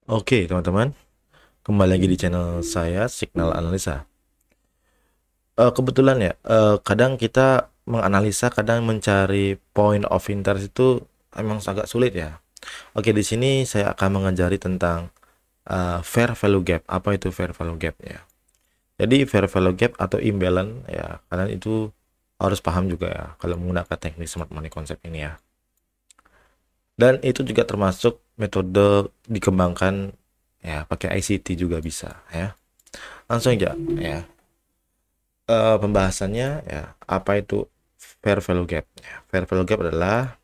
Oke, teman-teman, kembali lagi di channel saya, Signal Analisa. Kebetulan ya, kadang kita menganalisa, kadang mencari point of interest itu emang agak sulit ya. Oke, di sini saya akan mengajari tentang fair value gap. Apa itu fair value gap ya? Jadi fair value gap atau imbalance ya, kalian itu harus paham juga ya kalau menggunakan teknik smart money konsep ini ya. Dan itu juga termasuk metode dikembangkan ya pakai ICT juga bisa ya. Langsung aja ya. Pembahasannya ya apa itu fair value gap ya. Fair value gap adalah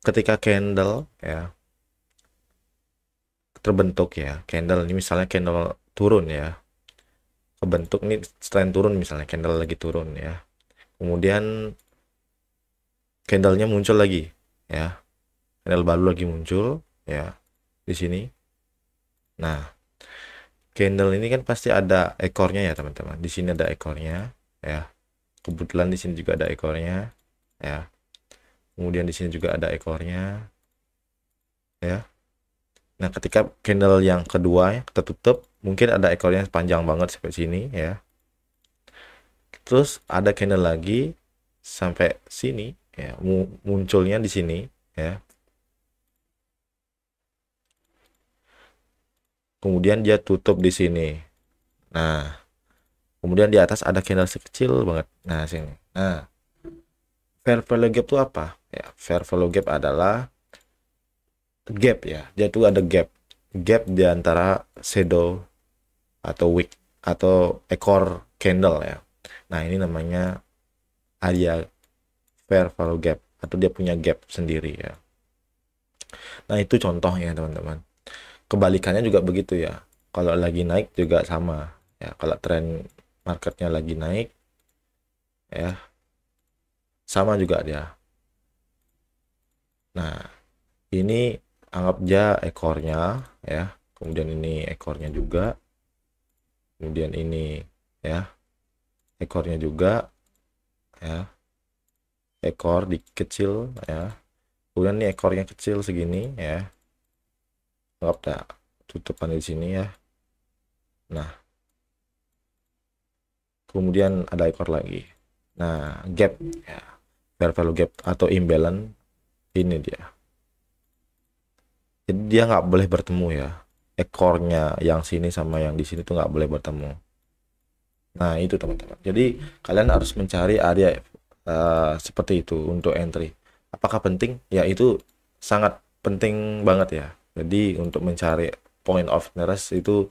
ketika candle ya terbentuk ya, candle ini misalnya candle turun ya, kebentuk nih trend turun, misalnya candle lagi turun ya, kemudian candlenya muncul lagi ya, candle baru lagi muncul ya di sini. Nah, candle ini kan pasti ada ekornya ya teman-teman, di sini ada ekornya ya, kebetulan di sini juga ada ekornya ya, kemudian di sini juga ada ekornya ya. Nah, ketika candle yang kedua ya, tertutup, mungkin ada ekornya panjang banget sampai sini ya. Terus ada candle lagi sampai sini ya, munculnya di sini ya. Kemudian dia tutup di sini. Nah, kemudian di atas ada candle sekecil banget. Nah, sini. Nah, fair value gap itu apa? Ya, fair value gap adalah gap ya. Dia tuh ada gap. Gap di antara shadow atau wick atau ekor candle ya. Nah, ini namanya area fair value gap atau dia punya gap sendiri ya. Nah, itu contohnya teman-teman. Kebalikannya juga begitu ya. Kalau lagi naik juga sama ya. Kalau tren marketnya lagi naik ya, sama juga dia. Nah, ini anggap aja ekornya ya. Kemudian ini ekornya juga. Kemudian ini ya, ekornya juga ya. Ekor di kecil ya. Kemudian ini ekornya kecil segini ya. Anggap dah tutupan di sini ya. Nah, kemudian ada ekor lagi. Nah, gap ya, fair value gap atau imbalance ini dia. Jadi dia nggak boleh bertemu ya. Ekornya yang sini sama yang di sini tuh nggak boleh bertemu. Nah, itu teman-teman. Jadi kalian harus mencari area seperti itu untuk entry. Apakah penting? Ya, itu sangat penting banget ya. Jadi untuk mencari point of interest itu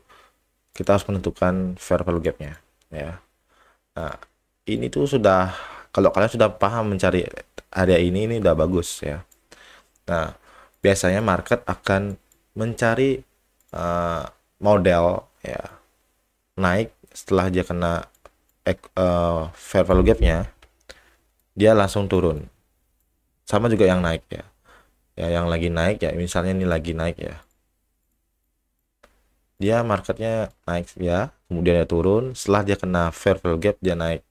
kita harus menentukan fair value gap-nya ya. Nah, ini tuh sudah, kalau kalian sudah paham mencari area ini udah bagus ya. Nah, biasanya market akan mencari uh, model ya naik setelah dia kena fair value gap-nya, dia langsung turun. Sama juga yang naik ya. Ya, yang lagi naik ya, misalnya ini lagi naik ya. Dia marketnya naik ya, kemudian dia turun, setelah dia kena fair value gap dia naik.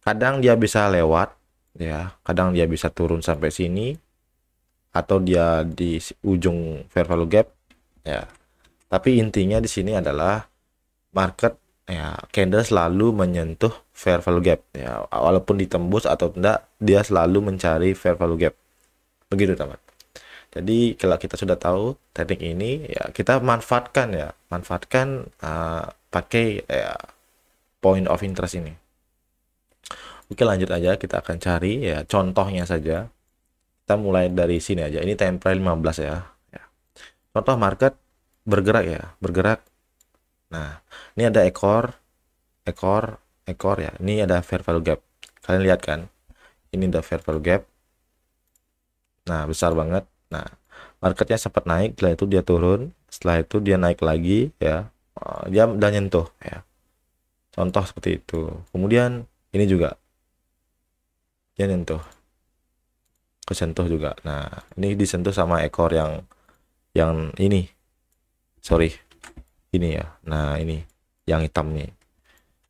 Kadang dia bisa lewat ya, kadang dia bisa turun sampai sini atau dia di ujung fair value gap ya. Tapi intinya di sini adalah market ya, candle selalu menyentuh fair value gap ya, walaupun ditembus atau tidak dia selalu mencari fair value gap. Begitu teman. Jadi kalau kita sudah tahu teknik ini ya, kita manfaatkan ya, manfaatkan pakai ya, point of interest ini. Oke, lanjut aja, kita akan cari ya contohnya saja. Kita mulai dari sini aja. Ini template 15 ya. Ya. Contoh market bergerak ya, bergerak. Nah, ini ada ekor, ekor, ekor ya. Ini ada fair value gap. Kalian lihat kan? Ini ada fair value gap. Nah, besar banget. Nah, marketnya sempat naik, setelah itu dia turun, setelah itu dia naik lagi ya. Dia udah nyentuh ya. Contoh seperti itu. Kemudian ini juga dia nyentuh, kesentuh juga. Nah, ini disentuh sama ekor yang ini. Sorry, ini ya. Nah, ini yang hitam nih.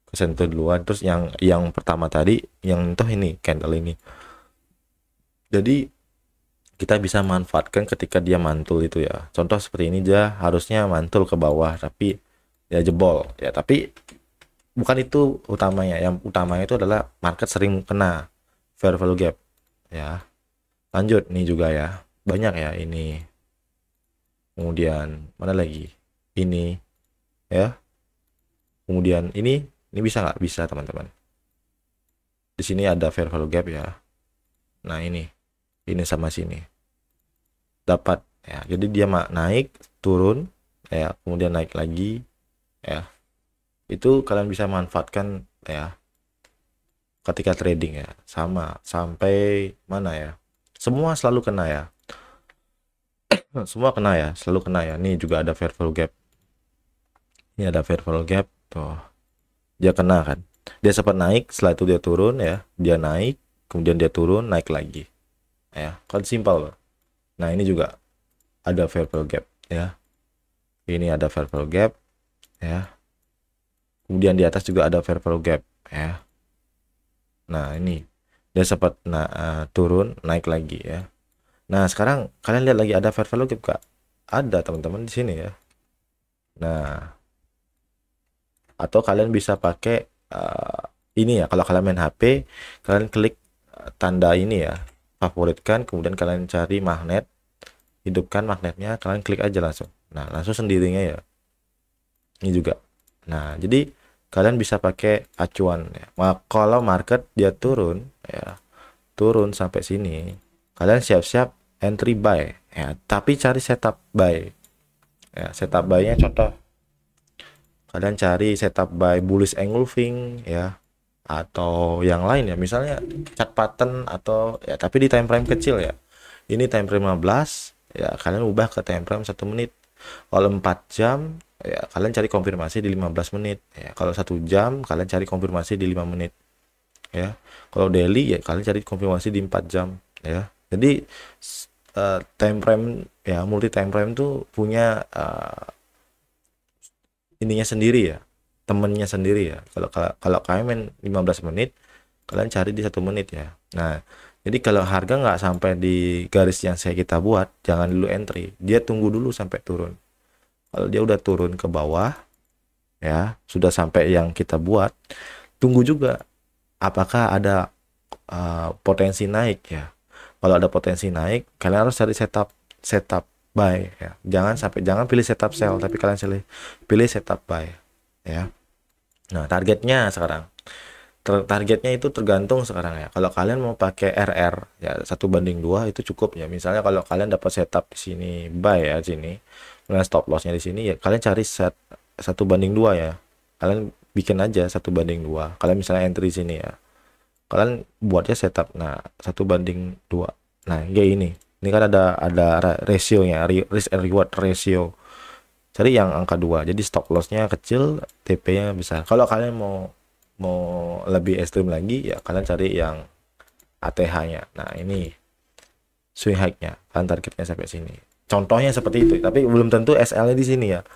Kesentuh duluan, terus yang pertama tadi yang nyentuh ini candle ini. Jadi kita bisa manfaatkan ketika dia mantul itu ya. Contoh seperti ini, dia harusnya mantul ke bawah tapi ya jebol ya. Tapi bukan itu utamanya. Yang utamanya itu adalah market sering kena fair value gap ya. Lanjut nih juga ya. Banyak ya ini. Kemudian mana lagi? Ini ya. Kemudian ini bisa nggak? Bisa teman-teman. Di sini ada fair value gap ya. Nah ini sama sini dapat ya. Jadi dia naik turun ya, kemudian naik lagi ya. Itu kalian bisa manfaatkan ya ketika trading ya. Sama sampai mana ya? Semua selalu kena ya. Semua kena ya, selalu kena ya. Nih juga ada fair value gap. Ini ada fair value gap tuh. Dia kena kan. Dia sempat naik, setelah itu dia turun ya. Dia naik, kemudian dia turun, naik lagi. Ya, kan simpel loh. Nah, ini juga ada fair value gap ya. Ini ada fair value gap ya. Kemudian di atas juga ada fair value gap ya. Nah, ini dia sempat turun, naik lagi ya. Nah, sekarang kalian lihat lagi ada fair value gap Kak? Ada teman-teman di sini ya. Nah, atau kalian bisa pakai ini ya, kalau kalian main HP, kalian klik tanda ini ya, favoritkan, kemudian kalian cari magnet, hidupkan magnetnya, kalian klik aja langsung. Nah, langsung sendirinya ya. Ini juga. Nah, jadi kalian bisa pakai acuan ya. Kalau market dia turun ya, turun sampai sini, kalian siap-siap entry buy ya, tapi cari setup buy ya. Setup buy-nya contoh kalian cari setup buy bullish engulfing ya, atau yang lain ya, misalnya chart pattern atau ya, tapi di time frame kecil ya. Ini time frame 15 ya, kalian ubah ke time frame 1 menit. Kalau 4 jam ya, kalian cari konfirmasi di 15 menit ya. Kalau 1 jam kalian cari konfirmasi di 5 menit ya. Kalau daily ya, kalian cari konfirmasi di 4 jam ya. Jadi time frame ya, multi time frame tuh punya ininya sendiri ya, temennya sendiri ya. Kalau kalian main 15 menit, kalian cari di 1 menit ya. Nah, jadi kalau harga nggak sampai di garis yang kita buat, jangan dulu entry. Dia tunggu dulu sampai turun. Kalau dia udah turun ke bawah ya, sudah sampai yang kita buat, tunggu juga apakah ada potensi naik ya. Kalau ada potensi naik, kalian harus cari setup buy ya. Jangan pilih setup sell, tapi kalian pilih setup buy ya. Nah, targetnya sekarang. Targetnya itu tergantung sekarang ya. Kalau kalian mau pakai RR ya 1:2 itu cukup ya. Misalnya kalau kalian dapat setup di sini buy ya sini, kemudian stop lossnya di sini ya, kalian cari 1:2 ya. Kalian bikin aja 1:2. Kalian misalnya entry sini ya, kalian buatnya setup. Nah, 1:2. Nah, kayak ini kan ada rasionya, risk and reward ratio. Cari yang angka 2, jadi stop lossnya kecil, TP-nya besar. Kalau kalian mau lebih ekstrim lagi ya, kalian cari yang ATH-nya. Nah, ini swing high-nya, kan targetnya sampai sini. Contohnya seperti itu, tapi belum tentu SL-nya di sini ya.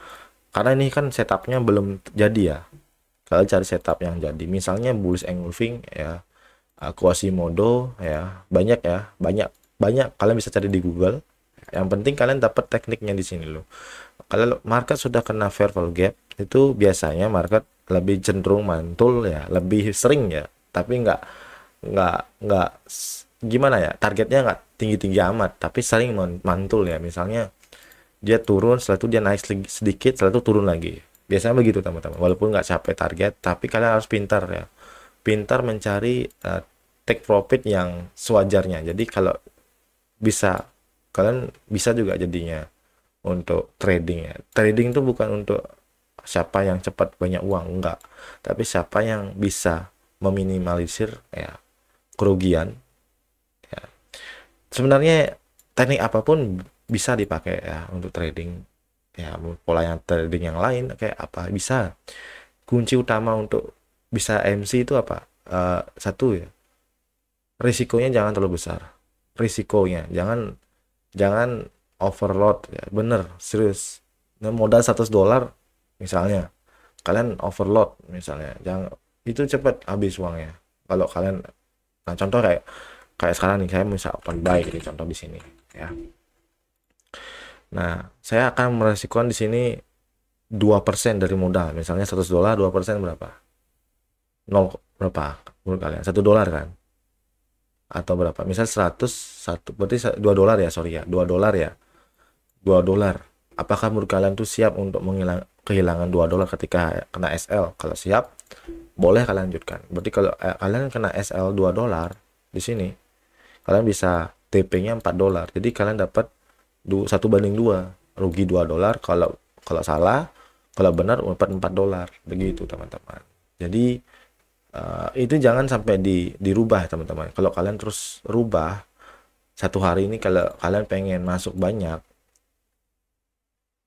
Karena ini kan setupnya belum jadi ya. Kalian cari setup yang jadi. Misalnya bullish engulfing ya, Quasimodo ya, banyak ya, banyak kalian bisa cari di Google. Yang penting kalian dapat tekniknya di sini loh. Kalau market sudah kena fair value gap, itu biasanya market lebih cenderung mantul ya, lebih sering ya, tapi nggak gimana ya, targetnya nggak tinggi-tinggi amat, tapi sering mantul ya. Misalnya dia turun, setelah itu dia naik sedikit, setelah itu turun lagi. Biasanya begitu teman-teman. Walaupun nggak capai target, tapi kalian harus pintar ya, pintar mencari take profit yang sewajarnya. Jadi kalau bisa, kalian bisa juga jadinya untuk trading ya. Trading itu bukan untuk siapa yang cepat banyak uang, enggak, tapi siapa yang bisa meminimalisir ya kerugian ya. Sebenarnya teknik apapun bisa dipakai ya untuk trading ya. Pola yang trading yang lain kayak apa bisa. Kunci utama untuk bisa MC itu apa? Satu ya, risikonya jangan terlalu besar. Risikonya jangan overload ya, bener serius. Nah, modal $100 misalnya, kalian overload misalnya, jangan, itu cepat habis uangnya. Kalau kalian, nah contoh kayak Kayak sekarang nih saya bisa open buy gitu contoh di sini ya. Nah, saya akan meresikokan di sini 2% dari modal. Misalnya 100 dolar, 2% berapa? 0 berapa menurut kalian? 1 dolar kan? Atau berapa? Misal 100, satu berarti 2 dolar ya, sorry ya. 2 dolar ya. 2 dolar. Apakah menurut kalian tuh siap untuk kehilangan 2 dolar ketika kena SL? Kalau siap, boleh kalian lanjutkan. Berarti kalau kalian kena SL 2 dolar di sini, kalian bisa TP-nya 4 dolar. Jadi kalian dapat 1 banding 2, rugi 2 dolar kalau kalau salah, kalau benar dapat 4 dolar. Begitu teman-teman. Jadi itu jangan sampai dirubah teman-teman. Kalau kalian terus rubah satu hari ini, kalau kalian pengen masuk banyak,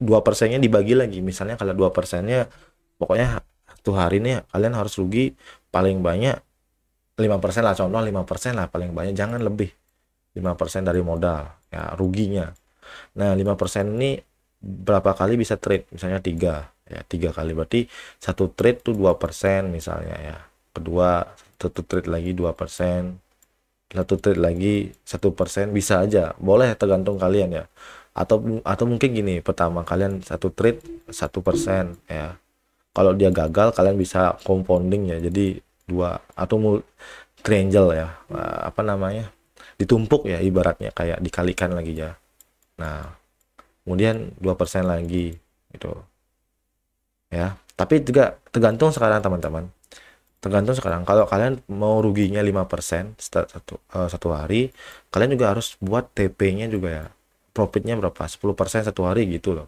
2%-nya dibagi lagi. Misalnya kalau 2%-nya, pokoknya satu hari ini kalian harus rugi paling banyak 5% lah, contoh 5% lah paling banyak, jangan lebih 5% dari modal ya ruginya. Nah 5% ini berapa kali bisa trade? Misalnya 3 ya, 3 kali, berarti satu trade tuh 2% misalnya ya. Kedua satu trade lagi 2%, satu trade lagi 1%, bisa aja, boleh tergantung kalian ya. Atau mungkin gini, pertama kalian satu trade 1% ya, kalau dia gagal kalian bisa compounding ya, jadi dua atau triangle ya, apa namanya, ditumpuk ya, ibaratnya kayak dikalikan lagi ya. Nah kemudian 2% lagi gitu ya. Tapi juga tergantung sekarang teman-teman, tergantung sekarang. Kalau kalian mau ruginya 5% satu hari, kalian juga harus buat TP-nya juga ya, profitnya berapa, 10% satu hari gitu loh.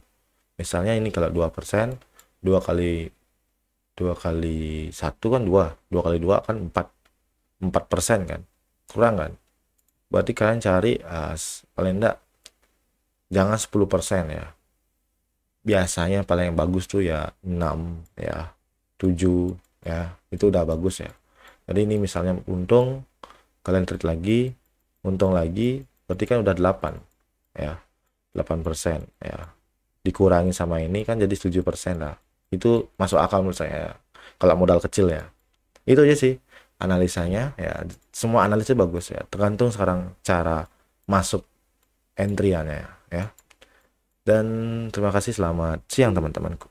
Misalnya ini kalau 2%, 2 kali 1 kan 2 kali 2 kan 4% kan, kurang kan. Berarti kalian cari paling enggak jangan 10% ya. Biasanya paling bagus tuh ya 6 ya, 7 ya, itu udah bagus ya. Jadi ini misalnya untung, kalian trade lagi, untung lagi, berarti kan udah 8 ya, 8% ya, dikurangi sama ini kan jadi 7% lah. Itu masuk akal menurut saya kalau modal kecil ya. Itu aja sih analisanya ya, semua analisnya bagus ya, tergantung sekarang cara masuk entry-annya ya. Dan terima kasih, selamat siang teman-temanku.